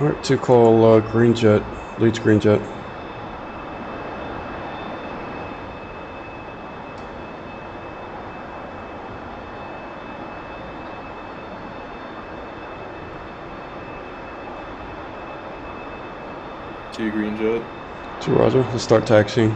Alright, 2 call green jet, leads green jet. Two green jet. 2 roger, let's start taxiing.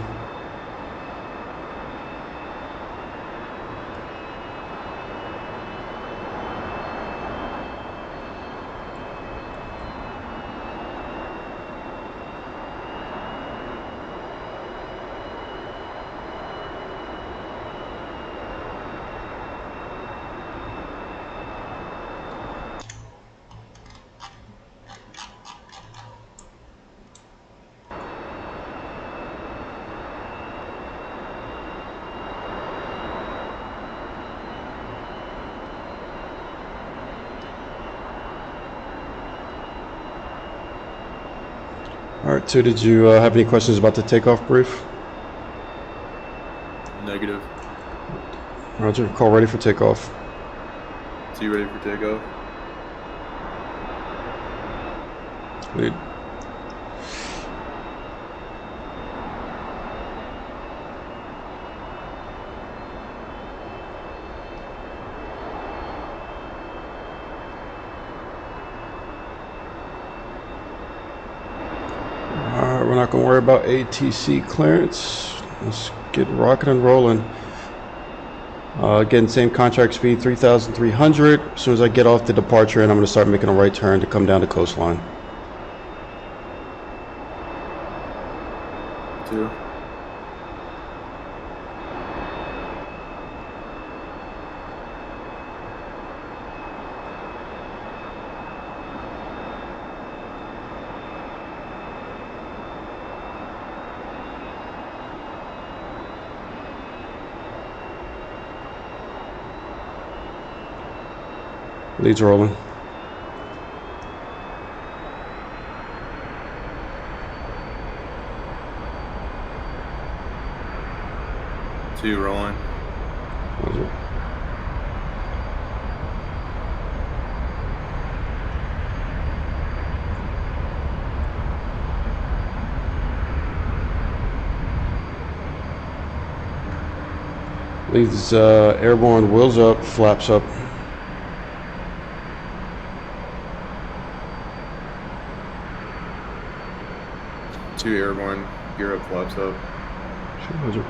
Alright, 2, did you have any questions about the takeoff brief? Negative. Roger, call ready for takeoff. Two ready for takeoff. Lead. Alright, we're not going to worry about ATC clearance. Let's get rocking and rolling. Again, same contract speed, 3,300. As soon as I get off the departure, and I'm going to start making a right turn to come down the coastline. 2. Leads rolling. Two rolling. Roger. Leads airborne, wheels up, flaps up. Two airborne. Gear up, flaps up. Roger.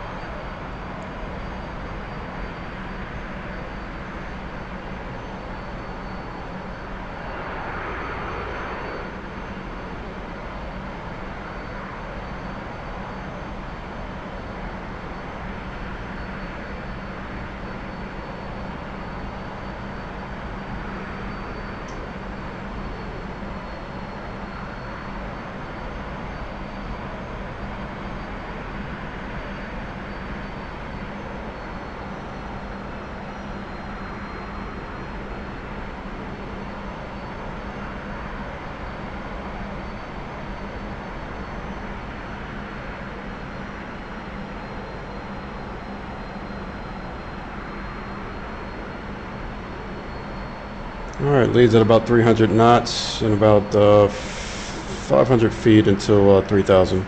Alright, leads at about 300 knots and about 500 feet until 3,000.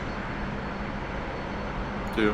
2.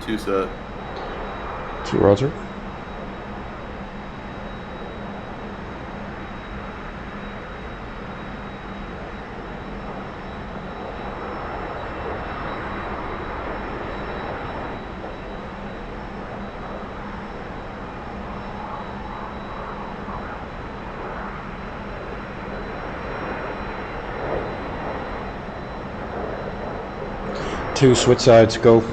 Two set. 2 roger. 2, switch sides, go. 2.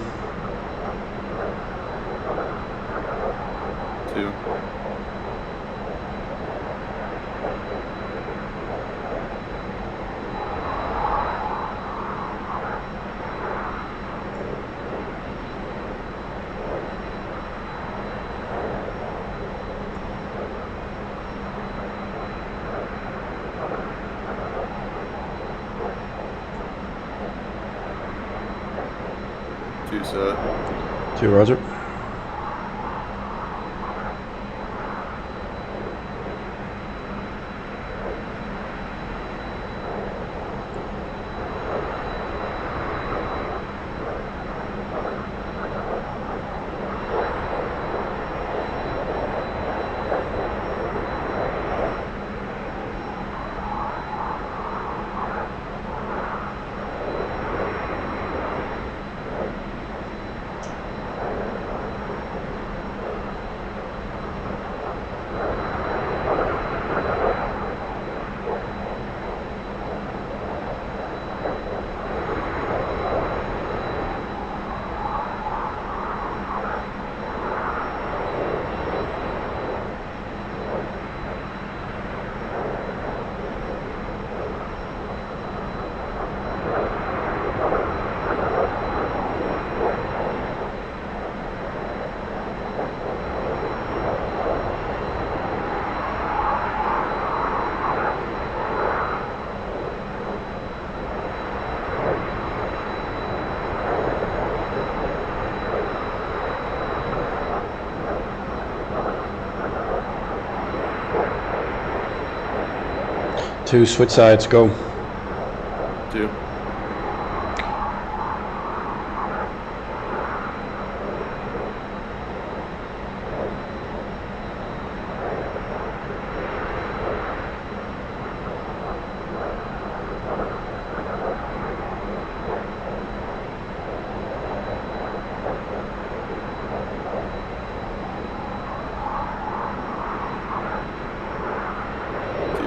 Set. 2, roger. Two, switch sides, go. 2.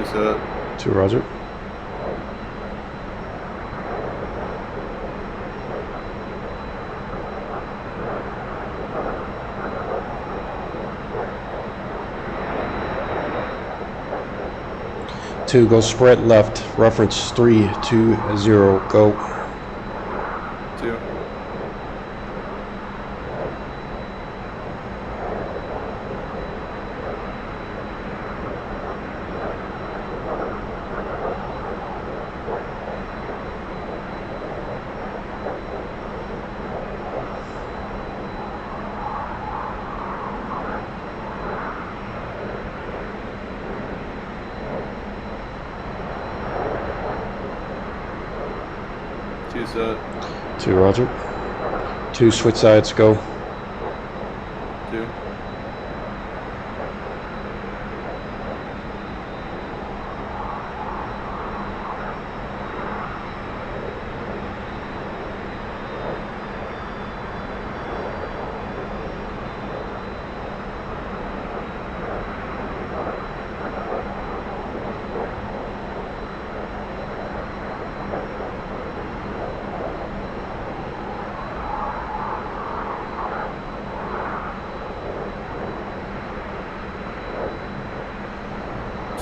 Set. 2, roger. Two, go spread left. Reference 320, go. 2. 2 set. 2, roger. 2, switch sides, go. 2.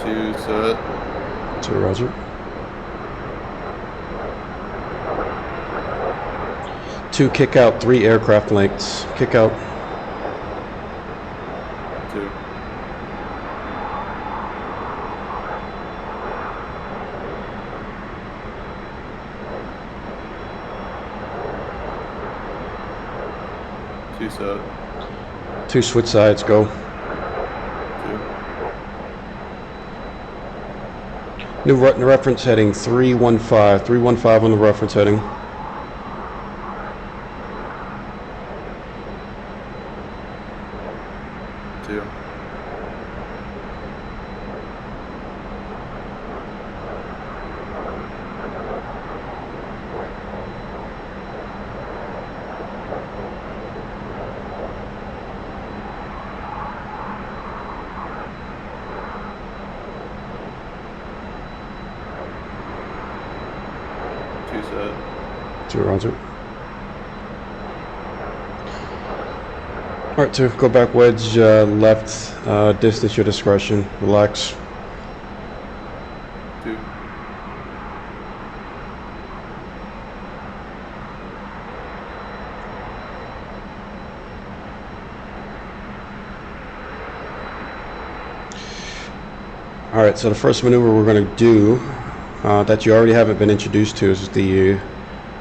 2 set. 2, roger. 2, kick out 3 aircraft lengths. Kick out. 2. 2 set. 2, switch sides, go. 2. New reference heading 315. 315 on the reference heading. 2. 2 set. 2, roger. Alright, 2, go back wedge left, distance your discretion, relax. 2. Alright, so the first maneuver we're going to do that you already haven't been introduced to is the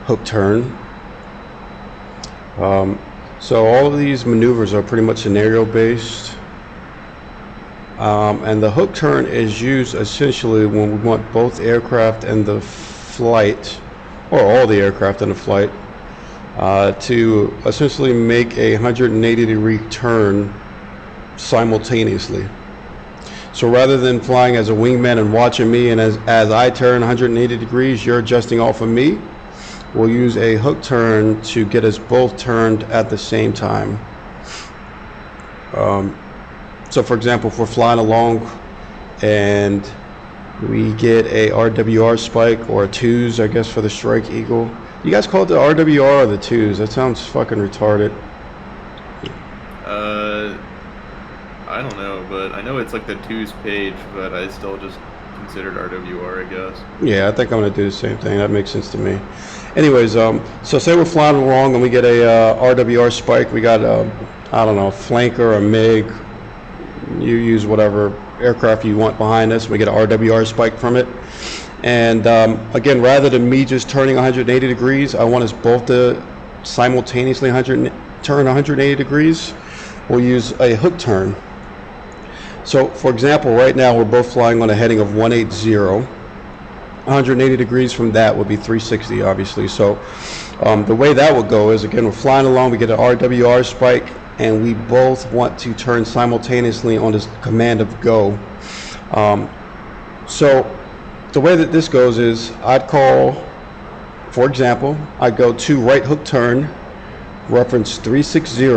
hook turn. So all of these maneuvers are pretty much scenario based, and the hook turn is used essentially when we want both aircraft and the flight, or all the aircraft in the flight, to essentially make a 180-degree turn simultaneously. So rather than flying as a wingman and watching me, and as I turn 180 degrees, you're adjusting off of me, we'll use a hook turn to get us both turned at the same time. So for example, if we're flying along and we get a RWR spike, or a twos, I guess, for the Strike Eagle. You guys call it the RWR or the twos? That sounds fucking retarded. I don't know, but I know it's like the twos page, but I still just considered RWR, I guess. Yeah, I think I'm gonna do the same thing. That makes sense to me. Anyways, so say we're flying along and we get a RWR spike. We got I don't know, flanker, a MiG. You use whatever aircraft you want behind us. We get an RWR spike from it. And again, rather than me just turning 180 degrees, I want us both to simultaneously turn 180 degrees. We'll use a hook turn. So for example, right now we're both flying on a heading of 180. 180 degrees from that would be 360, obviously. So the way that would go is, again, we're flying along, we get an RWR spike, and we both want to turn simultaneously on this command of go. So the way that this goes is, I'd call, for example, I'd go to right hook turn, reference 360,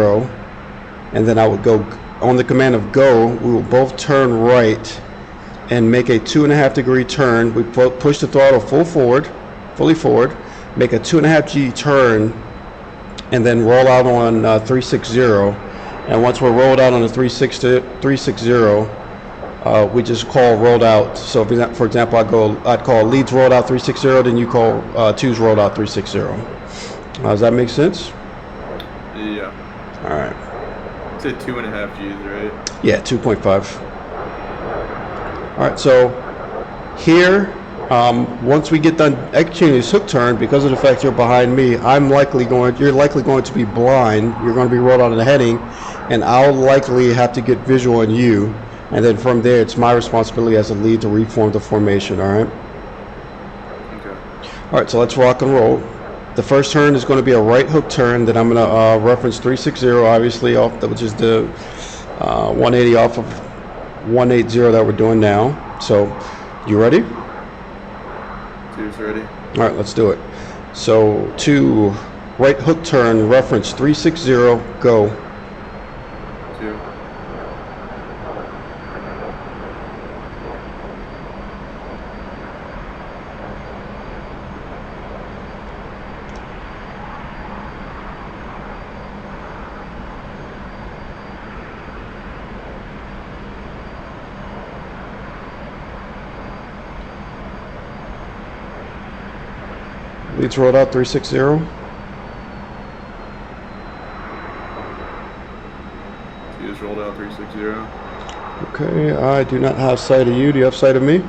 and then I would go on the command of go. We will both turn right and make a 2.5 degree turn. We push the throttle fully forward, make a 2.5 G turn, and then roll out on 360. And once we're rolled out on the 360, we just call rolled out. So for example, I'd call leads rolled out 360, then you call twos rolled out 360. Does that make sense? Yeah. All right. You said 2.5 Gs, right? Yeah, 2.5. All right, so here, once we get done executing this hook turn, because of the fact you're behind me, you're likely going to be blind. You're going to be rolled out of the heading, and I'll likely have to get visual on you. And then from there, it's my responsibility as a lead to reform the formation, all right? Okay. All right, so let's rock and roll. The first turn is going to be a right hook turn that I'm going to reference 360, obviously, which is the 180 off of 180 that we're doing now. So, you ready? Two's ready. All right, let's do it. So, to right hook turn, reference 360, go. 2. Leads rolled out 360. Twos rolled out 360. Okay, I do not have sight of you. Do you have sight of me?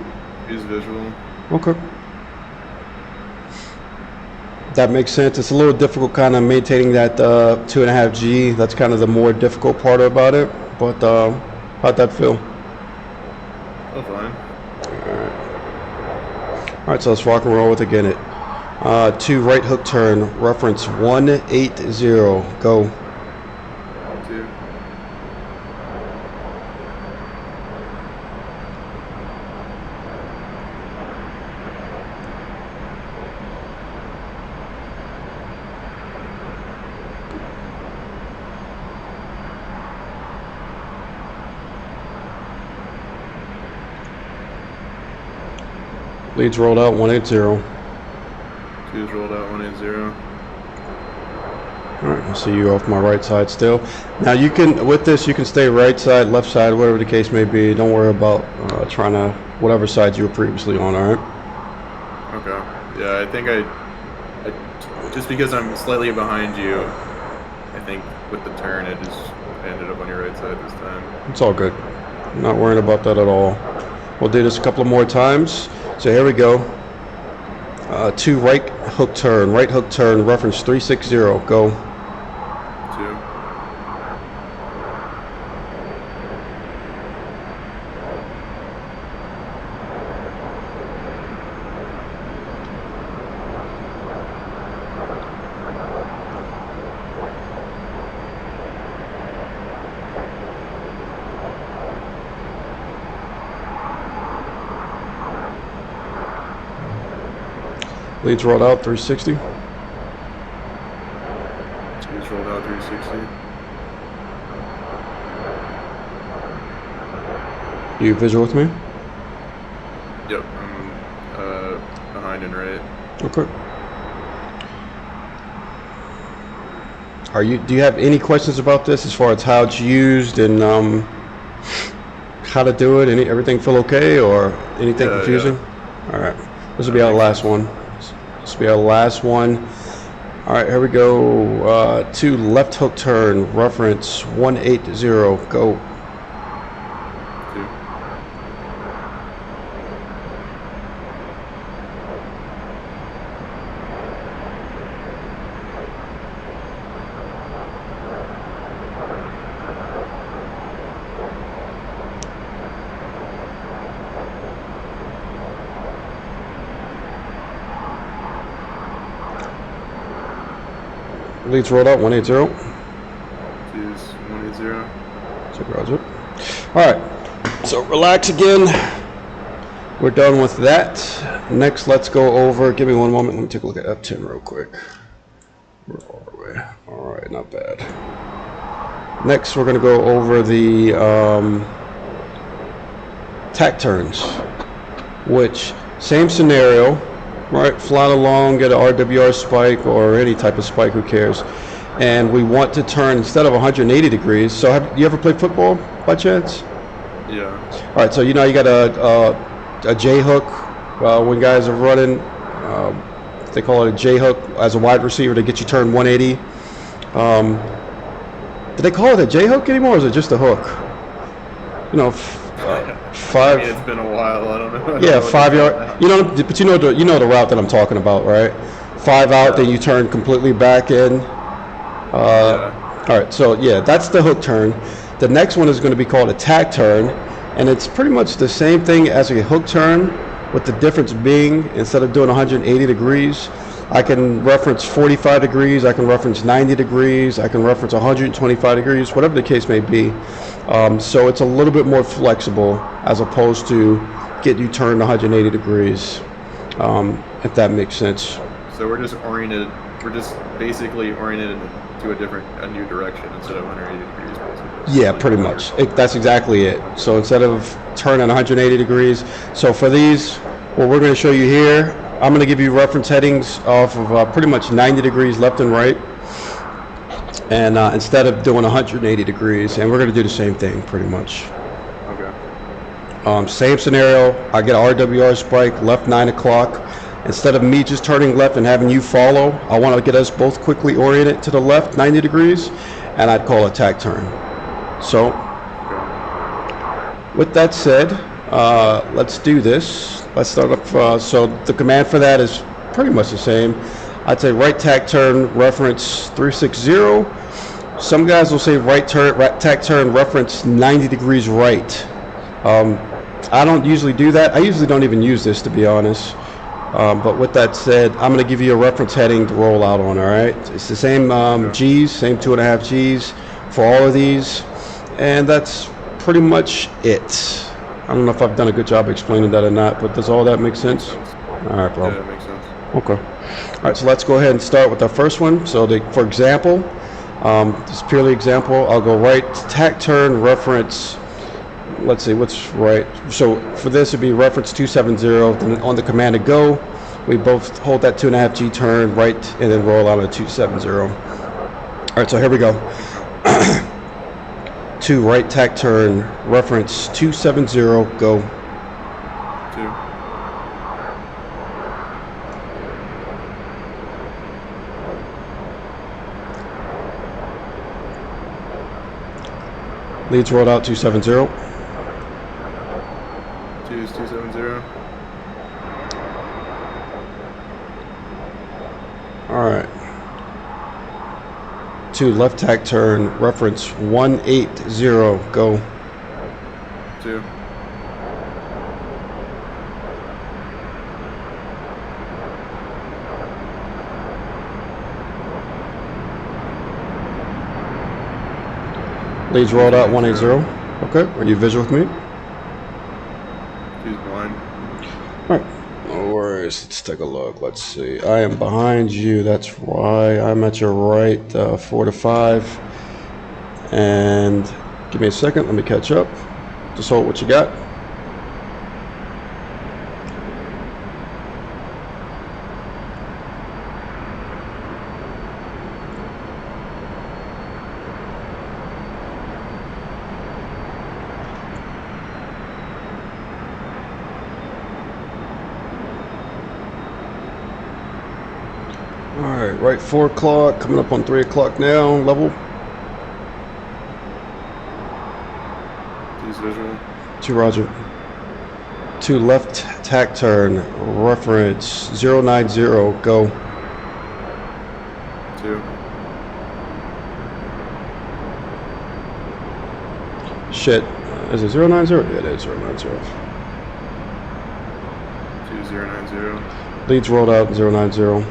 Use visual. Okay. That makes sense. It's a little difficult kind of maintaining that 2.5 G. That's kind of the more difficult part about it. But how'd that feel? Oh, fine. All right, so let's rock and roll with again it. To right hook turn, reference 180, go. 2. Leads rolled out 180. Twos rolled out 180. All right, I'll see you off my right side still. Now you can, with this, you can stay right side, left side, whatever the case may be. Don't worry about trying to, whatever side you were previously on, all right? Okay. Yeah, I think I just because I'm slightly behind you, I think with the turn, I ended up on your right side this time. It's all good. I'm not worrying about that at all. We'll do this a couple of more times. So here we go. 2 right hook turn, reference 360, go. 2. Leads rolled out 360. Leads rolled out 360. You visual with me? Yep, I'm behind and right. Okay. Do you have any questions about this as far as how it's used and how to do it? Everything feel okay or anything confusing? Yeah. All right. This will be our last one. This will be our last one. All right, here we go. 2 left hook turn, reference 180, go. 2. Leads rolled out 180. 2 is 180. So roger. All right. So relax again. We're done with that. Next, let's go over. Give me one moment. Let me take a look at F10 real quick. Where are we? All right, not bad. Next, we're going to go over the tack turns, which same scenario. Right, fly along, get an RWR spike or any type of spike, who cares? And we want to turn instead of 180 degrees. So have you ever played football by chance? Yeah. All right, so you know you got a J hook when guys are running. They call it a J hook as a wide receiver to get you turned 180. Do they call it a J hook anymore, or is it just a hook? You know. 5. I mean, it's been a while. I don't know. Yeah, 5 yard. You know, but you know the route that I'm talking about, right? 5 out, then you turn completely back in. Yeah. All right, so yeah, that's the hook turn. The next one is going to be called a tack turn, and it's pretty much the same thing as a hook turn, with the difference being instead of doing 180 degrees, I can reference 45 degrees, I can reference 90 degrees, I can reference 125 degrees, whatever the case may be. So it's a little bit more flexible as opposed to get you turned 180 degrees, if that makes sense. So we're just basically oriented to a new direction instead of 180 degrees. Basically. Yeah, pretty much. That's exactly it. So instead of turning 180 degrees, so for these, what we're going to show you here, I'm going to give you reference headings off of pretty much 90 degrees left and right, and instead of doing 180 degrees, and we're going to do the same thing pretty much. Okay. Same scenario, I get an RWR spike, left 9 o'clock. Instead of me just turning left and having you follow, I want to get us both quickly oriented to the left 90 degrees, and I'd call a tack turn. So, with that said, let's do this. Let's start up. So the command for that is pretty much the same. I'd say right tack turn, reference 360. Some guys will say right tack turn, reference 90 degrees right. I don't usually do that. I usually don't even use this, to be honest. But with that said, I'm going to give you a reference heading to roll out on, all right? It's the same G's, same 2.5 G's for all of these. And that's pretty much it. I don't know if I've done a good job explaining that or not, but does all that make sense? All right, bro. Yeah, that makes sense. Okay. All right, so let's go ahead and start with our first one. So for example, just purely example, I'll go right tack turn, reference, let's see, what's right? So for this, it'd be reference 270. Then on the command to go, we both hold that 2.5 G turn right and then roll out a 270. right, so here we go. 2 right tack turn, reference 270, go. 2. Leads rolled out 270. 2 is 270. All right. 2 left tack turn, reference 180, go. 2. Leads rolled out 180. Okay, are you visual with me? 2's blind. All right. No worries. Let's take a look. Let's see. I am behind you. That's why I'm at your right, 4 to 5. And give me a second. Let me catch up. Just hold what you got. Alright, right 4 o'clock, coming up on 3 o'clock now, level. 2's visual. 2 roger. 2 left tack turn, reference 090, go. 2. Shit, is it 090? Yeah, it is 090. 2 090. Leads rolled out 090.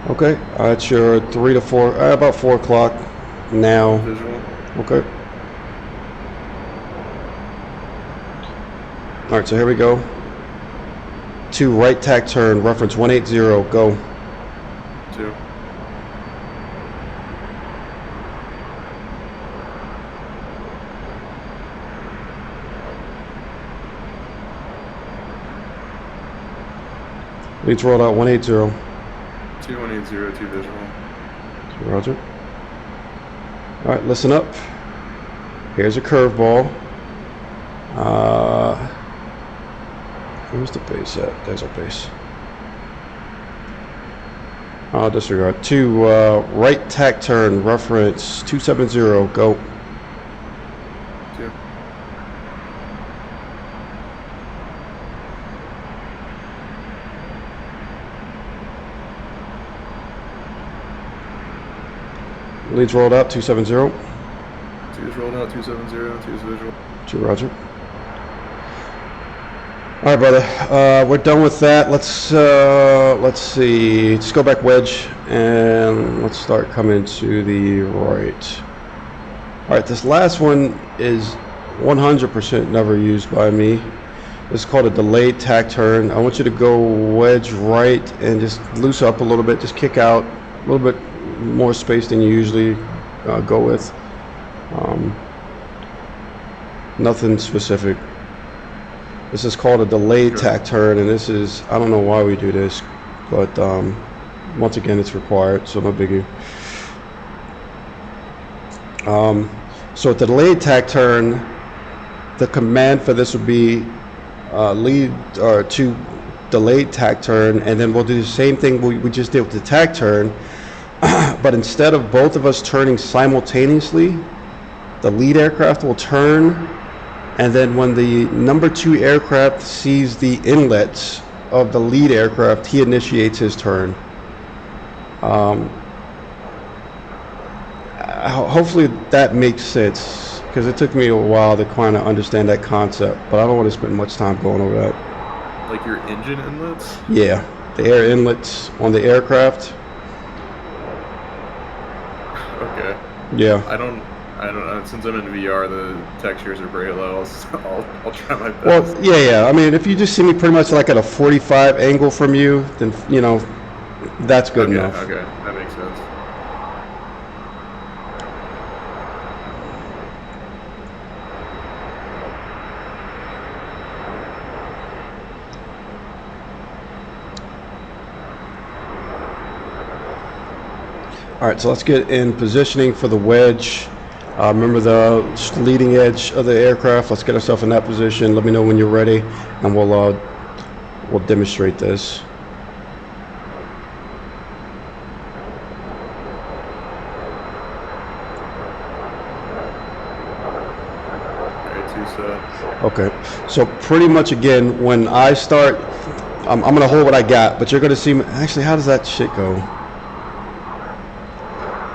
Okay, at your 3 to 4, about 4 o'clock now. Visual. Okay. All right, so here we go. 2 right tack turn, reference 180, go. 2. Leads rolled out 180. 2 180. 2 visual. Roger. All right, listen up. Here's a curveball. Where's the base at? There's our base. I'll disregard. 2 right tack turn, reference 270, go. 2. Leads rolled out 270. 2's rolled out. 270. 2's visual. 2 roger. All right, brother. We're done with that. Let's see. Just go back wedge and let's start coming to the right. All right, this last one is 100% never used by me. This is called a delayed tack turn. I want you to go wedge right and just loose up a little bit. Just kick out a little bit more space than you usually go with. Nothing specific. This is called a delayed tack turn, and this is, I don't know why we do this, but once again, it's required, so no biggie. So at the delayed tack turn, the command for this would be lead or to delayed tack turn, and then we'll do the same thing we just did with the tack turn, but instead of both of us turning simultaneously, the lead aircraft will turn. And then when the number 2 aircraft sees the inlets of the lead aircraft, he initiates his turn. Hopefully that makes sense, because it took me a while to kind of understand that concept, but I don't want to spend much time going over that. Like your engine inlets? Yeah, the air inlets on the aircraft. Okay. Yeah. I don't know. Since I'm in VR, the textures are very low. I'll try my best. Well, yeah. I mean, if you just see me pretty much like at a 45 angle from you, then, you know, that's good enough. Okay, that makes sense. All right, so let's get in positioning for the wedge. Remember the leading edge of the aircraft. Let's get ourselves in that position. Let me know when you're ready, and we'll demonstrate this. Okay, so pretty much again, when I start, I'm going to hold what I got, but you're going to see, actually, how does that shit go?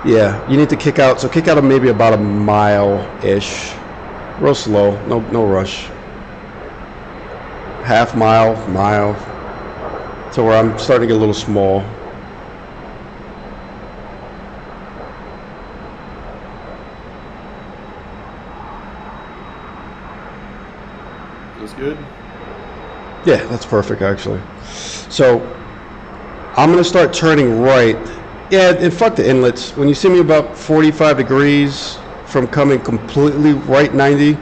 Yeah, you need to kick out, so kick out of maybe about a mile-ish. Real slow, no rush. Half mile, mile, to where I'm starting to get a little small. That's good? Yeah, that's perfect actually. So I'm gonna start turning right. Yeah, and fuck the inlets. When you see me about 45 degrees from coming completely right 90,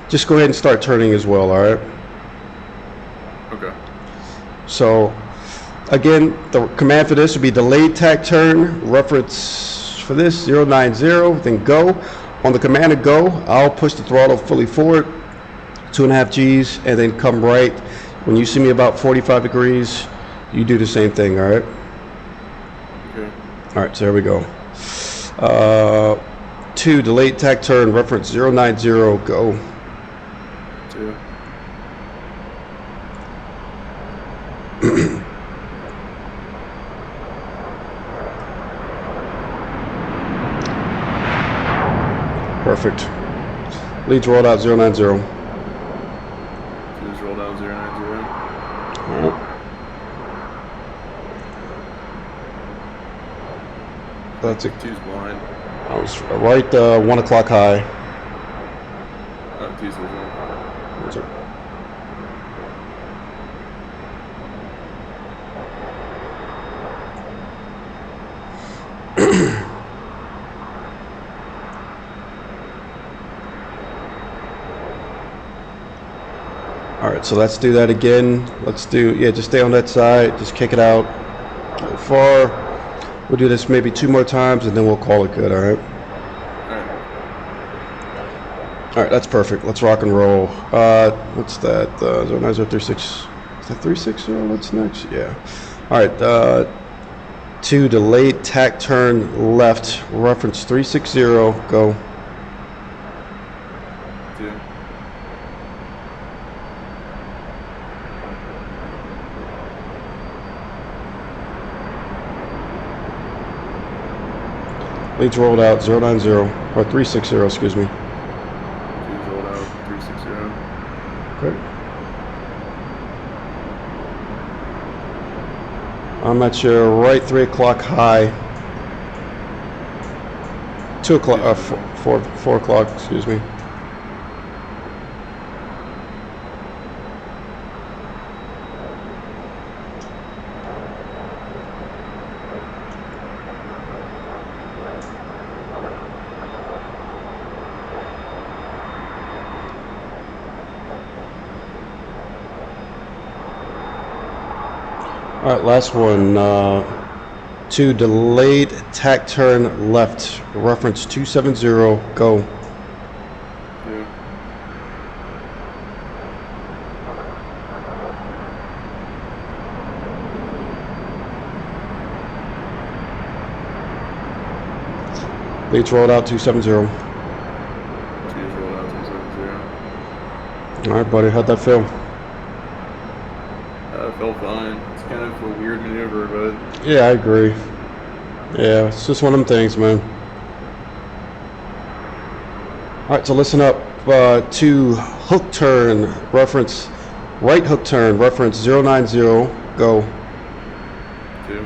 just go ahead and start turning as well, all right? Okay. So again, the command for this would be delayed tack turn, reference for this 090, then go. On the command to go, I'll push the throttle fully forward, 2.5 G's, and then come right. When you see me about 45 degrees, you do the same thing, all right? Okay. All right, so here we go. 2, delayed tack turn, reference 090, go. 2. Perfect. Leads rolled out 090. Just rolled out 090. All right. That's it. 2's blind. I was right 1 o'clock high. 2's blind. That's it. All right, so let's do that again. Let's do, yeah, just stay on that side, just kick it out far. We'll do this maybe 2 more times and then we'll call it good, all right? All right, that's perfect. Let's rock and roll. What's that? 09036. Is that 360? What's next? Yeah. All right, 2, delayed tack turn left, reference 360, go. 2. Leads rolled out 090, or 360, excuse me. 2's rolled out 360. Okay. I'm at your right 3 o'clock high. 2 o'clock, 4 o'clock, excuse me. All right, last one. 2, delayed tack turn left, reference 270, go. 2. Leads rolled out 270. 2's rolled out 270. All right, buddy, how'd that feel? It felt fine. It's kind of a weird maneuver, but Yeah, I agree. Yeah, it's just one of them things, man. All right, so listen up. 2, hook turn, reference, right hook turn, reference 090, go. 2.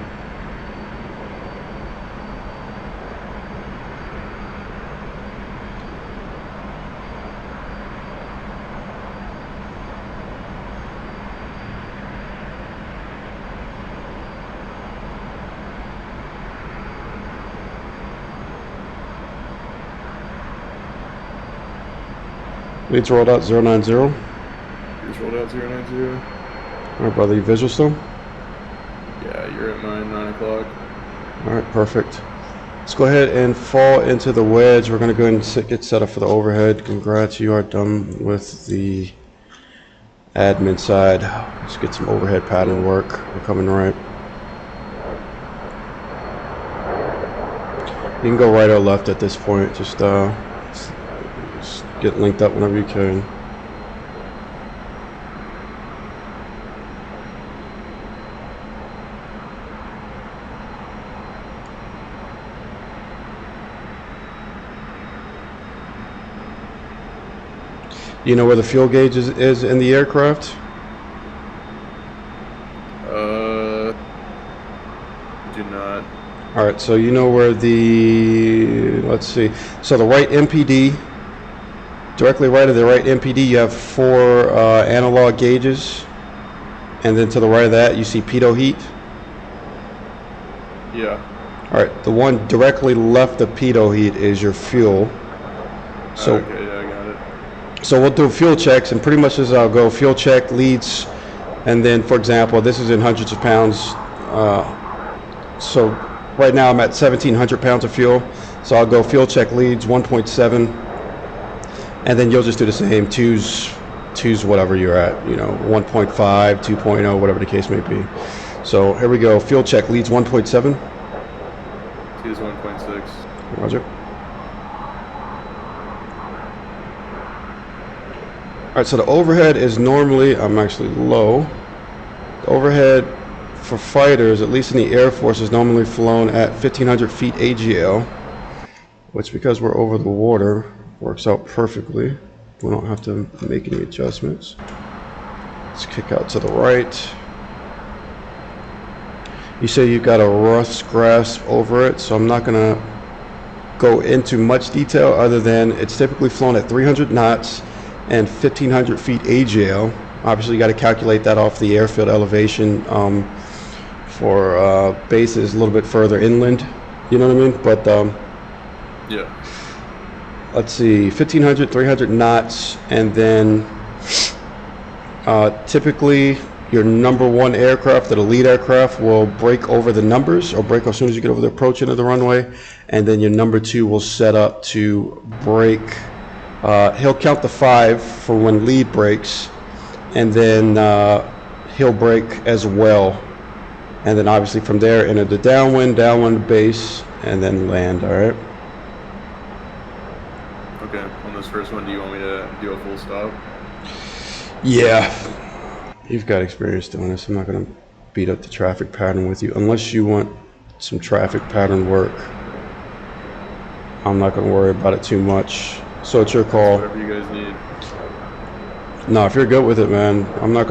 Leads rolled out 090. Just rolled out 090. All right, brother, you visual still? Yeah, you're at mine 9 o'clock. All right, perfect. Let's go ahead and fall into the wedge. We're going to go ahead and get set up for the overhead. Congrats, you are done with the admin side. Let's get some overhead pattern work. We're coming right. You can go right or left at this point. Just get linked up whenever you can. You know where the fuel gauge is in the aircraft? Do not. All right, so you know where the, let's see, so the right MPD, directly right of the right MPD, you have 4 analog gauges, and then to the right of that, you see pitot heat. Yeah. All right, the one directly left of pitot heat is your fuel. So, okay, yeah, I got it. So we'll do fuel checks, and pretty much as I'll go fuel check, leads, and then, for example, this is in hundreds of pounds. So right now I'm at 1,700 pounds of fuel. So I'll go fuel check leads 1.7, and then you'll just do the same, twos whatever you're at, you know, 1.5, 2.0, whatever the case may be. So here we go, fuel check leads 1.7. Twos 1.6. Roger. Alright, so the overhead is normally, I'm actually low. The overhead for fighters, at least in the Air Force, is normally flown at 1,500 feet AGL, which, because we're over the water, works out perfectly. We don't have to make any adjustments. Let's kick out to the right. You say you've got a rough grasp over it, so I'm not going to go into much detail other than it's typically flown at 300 knots and 1,500 feet AGL. Obviously, you got to calculate that off the airfield elevation for bases a little bit further inland. You know what I mean? But yeah. Let's see, 1,500, 300 knots, and then typically your number 1 aircraft, the lead aircraft, will break over the numbers, or break as soon as you get over the approach into the runway, and then your number 2 will set up to break. He'll count the 5 for when lead breaks, and then he'll break as well, and then obviously from there enter the downwind base, and then land. All right. Okay. On this first one, do you want me to do a full stop? Yeah, you've got experience doing this. I'm not going to beat up the traffic pattern with you unless you want some traffic pattern work. I'm not going to worry about it too much. So it's your call. Whatever you guys need. No, if you're good with it, man, I'm not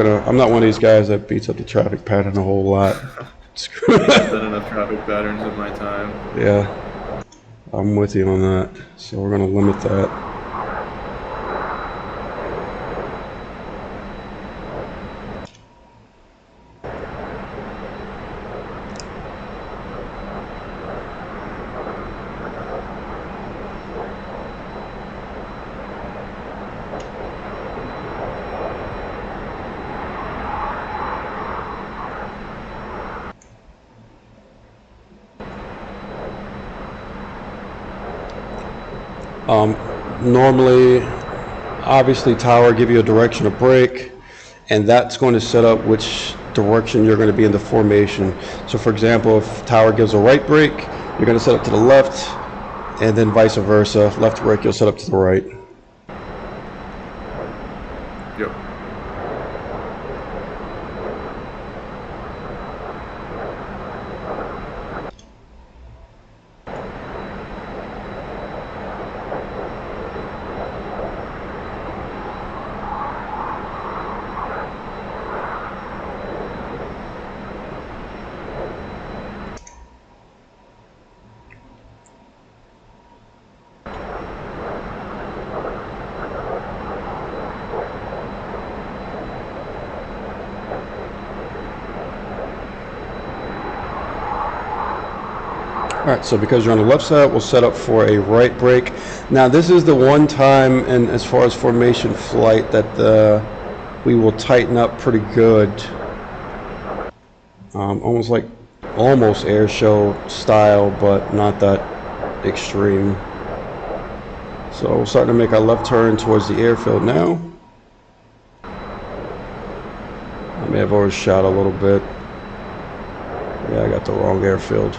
one of these guys that beats up the traffic pattern a whole lot. I've done enough traffic patterns in my time. Yeah, I'm with you on that. So we're gonna limit that. Normally, obviously, tower give you a direction of brake, and that's going to set up which direction you're going to be in the formation. So, for example, if tower gives a right brake, you're going to set up to the left, and then vice versa. Left brake, you'll set up to the right. Yep. Alright, so because you're on the left side, we'll set up for a right brake. Now this is the one time, and as far as formation flight, that we will tighten up pretty good. Almost air show style, but not that extreme. So we're starting to make our left turn towards the airfield now. I may have overshot a little bit. Yeah, I got the wrong airfield.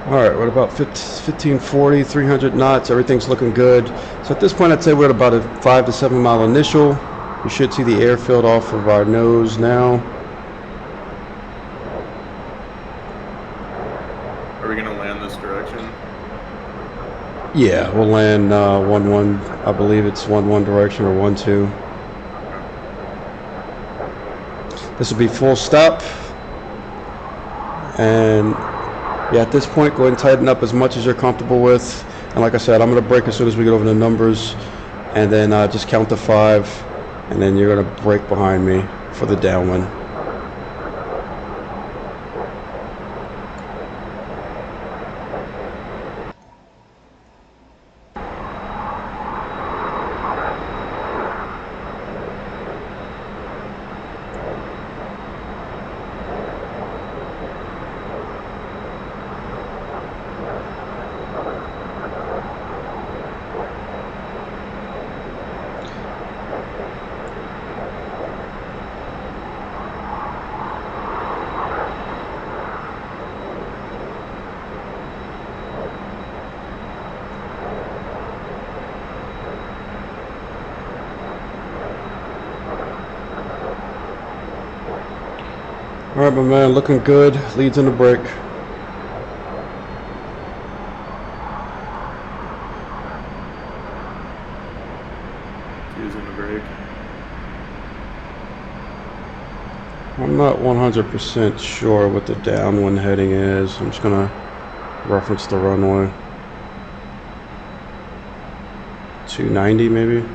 Alright, we're at about 1540, 300 knots, everything's looking good. So at this point I'd say we're at about a 5 to 7 mile initial. We should see the airfield off of our nose now. Are we going to land this direction? Yeah, we'll land 1-1, I believe it's 1-1 direction or 1-2. This will be full stop. And yeah, at this point, go ahead and tighten up as much as you're comfortable with. And like I said, I'm going to brake as soon as we get over the numbers. And then just count to 5. And then you're going to brake behind me for the downwind. Alright, my man, looking good. Leads in the brake. Using the brake. I'm not 100% sure what the downwind heading is. I'm just going to reference the runway. 290 maybe?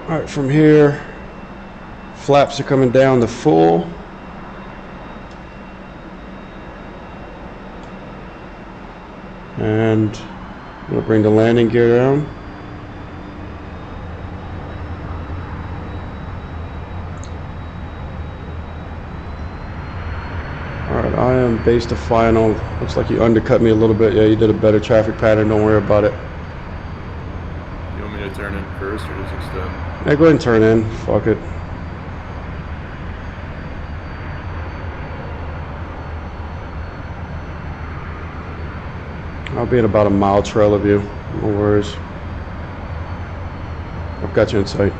Alright, from here, flaps are coming down to full. And I'm going to bring the landing gear down. Alright, I am base to final. Looks like you undercut me a little bit. Yeah, you did a better traffic pattern. Don't worry about it. You want me to turn in first or just extend? Yeah, go ahead and turn in. Fuck it. I'll be at about a mile trail of you. No worries. I've got you in sight.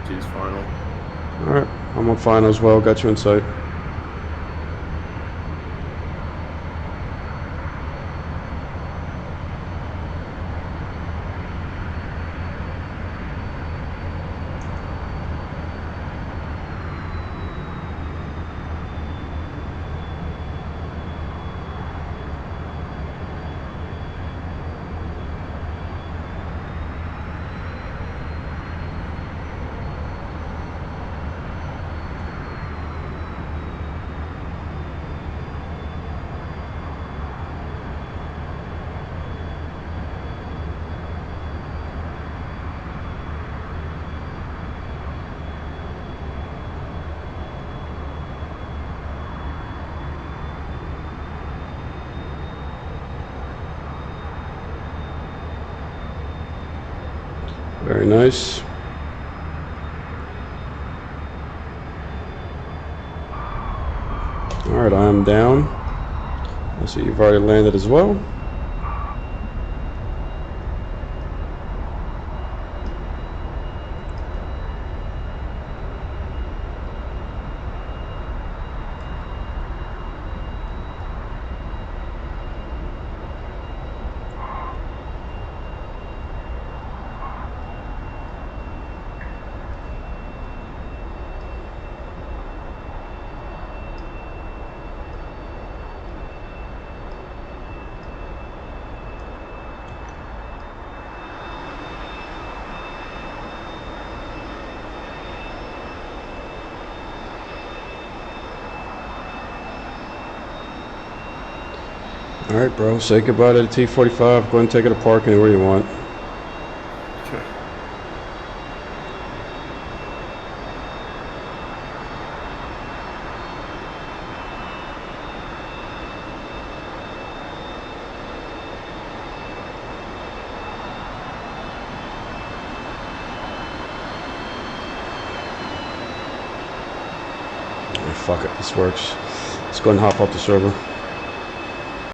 T's final. Alright, I'm on final as well. Got you in sight. Very nice. Alright, I am down. I see you've already landed as well. All right, bro. Say goodbye to the T-45. Go ahead and take it to park anywhere you want. Okay. Fuck it, this works. Let's go and hop off the server.